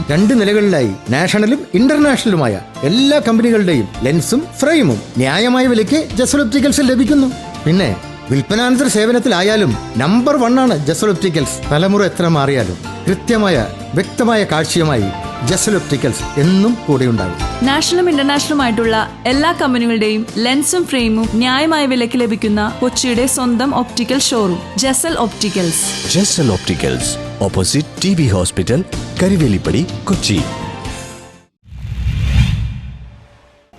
2 നിലകളിലായി നാഷണലും ഇന്റർനാഷണലുമായ എല്ലാ കമ്പനികളുടെയും ലെൻസും ഫ്രെയിമും ന്യായമായ വിലയ്ക്ക് ജസൽ ഒപ്റ്റിക്കൽസിൽ ലഭിക്കുന്നു. പിന്നെ വിൽപ്പനാനന്തര സേവനത്തിലായാലും നമ്പർ 1 ആണ് ജസൽ ഒപ്റ്റിക്കൽസ്. തലമുറ എത്ര മാറിയാലും കൃത്യമായ വ്യക്തമായ കാഴ്ചയുമായി ജസൽ ഒപ്റ്റിക്കൽസ് എന്നും കൂടെയുണ്ടാകും. നാഷണലും ഇന്റർനാഷണലുമായിട്ടുള്ള എല്ലാ കമ്പനികളുടെയും ലെൻസും ഫ്രെയിമും ന്യായമായ വിലയ്ക്ക് ലഭിക്കുന്ന കൊച്ചിയുടെ സ്വന്തം optical showroom Jasal opticals. Jasal opticals, opposite TB hospital, Karivelippady, Kochi.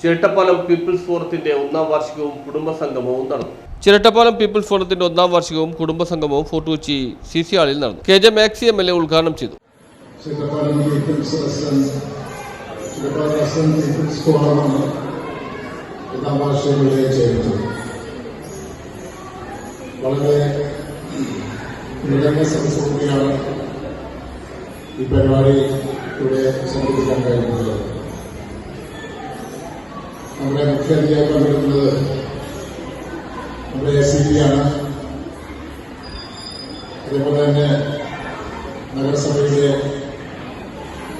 Chirattappalam people's ഫോറത്തിന്റെ 1ാം വാർഷികവും കുടുംബസംഗമവും നടന്നു. ചിരട്ടപ്പാലം പീപ്പിൾസ് ഫോറത്തിന്റെ 1ാം വാർഷികവും കുടുംബസംഗമവും ഫോർട്ട് കൊച്ചി CC ഹാളിൽ നടന്നു. KJ മാക്സി MLA ഉദ്ഘാടനം ചെയ്തു. ചിരട്ടപ്പാലം പീപ്പിൾസ് പീപ്പിൾസ് ഫോറമാണ് 1ാം വാർഷികത്തിലേക്ക് ചേരുന്നത്. വളരെ നിരന്ന സംസ്കൃതിയാണ് ഈ പരിപാടി ഇവിടെ സംഘടിപ്പിക്കാൻ കഴിയുന്നത്. നമ്മുടെ മുഖ്യാതിഥിയായി പങ്കെടുക്കുന്നത് നമ്മുടെ ACP ആണ്. അതേപോലെ തന്നെ നഗരസഭയിലെ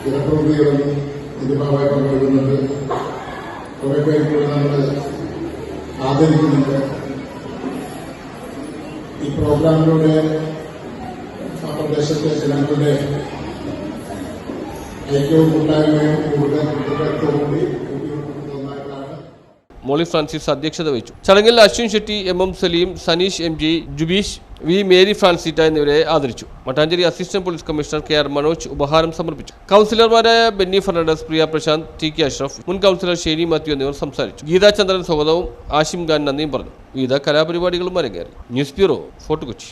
ജനപ്രതിനിധികളും ഇതിഭാഗമായി പങ്കെടുക്കുന്നുണ്ട്. കുറെ പേര് കൂടി നമ്മൾ ആദരിക്കുന്നുണ്ട്. ഈ പ്രോഗ്രാമിലൂടെ ആ പ്രദേശത്തെ ജനങ്ങളുടെ ഐക്യവും കൂട്ടായ്മയും കൂടുതൽ കൂടി മോളി ഫ്രാൻസിസ് അധ്യക്ഷത വഹിച്ചു. ചടങ്ങിൽ Ashwin Shetty, MM Saleem, Saneesh MG, Jubeesh V, Mary ഫ്രാൻസിറ്റ എന്നിവരെ ആദരിച്ചു. Mattancherry assistant police commissioner KR Manoj ഉപഹാരം സമർപ്പിച്ചു. കൗൺസിലർമാരായ Benny Fernandez, Priya Prashanth, TK Ashraf, മുൻ കൗൺസിലർ ഷേനി മാത്യു എന്നിവർ സംസാരിച്ചു. ഗീതാ ചന്ദ്രൻ സ്വാഗതവും ആഷിം ഖാൻ നന്ദിയും പറഞ്ഞു. വിവിധ കലാപരിപാടികളും അരങ്ങേറി. News bureau, fort Kochi.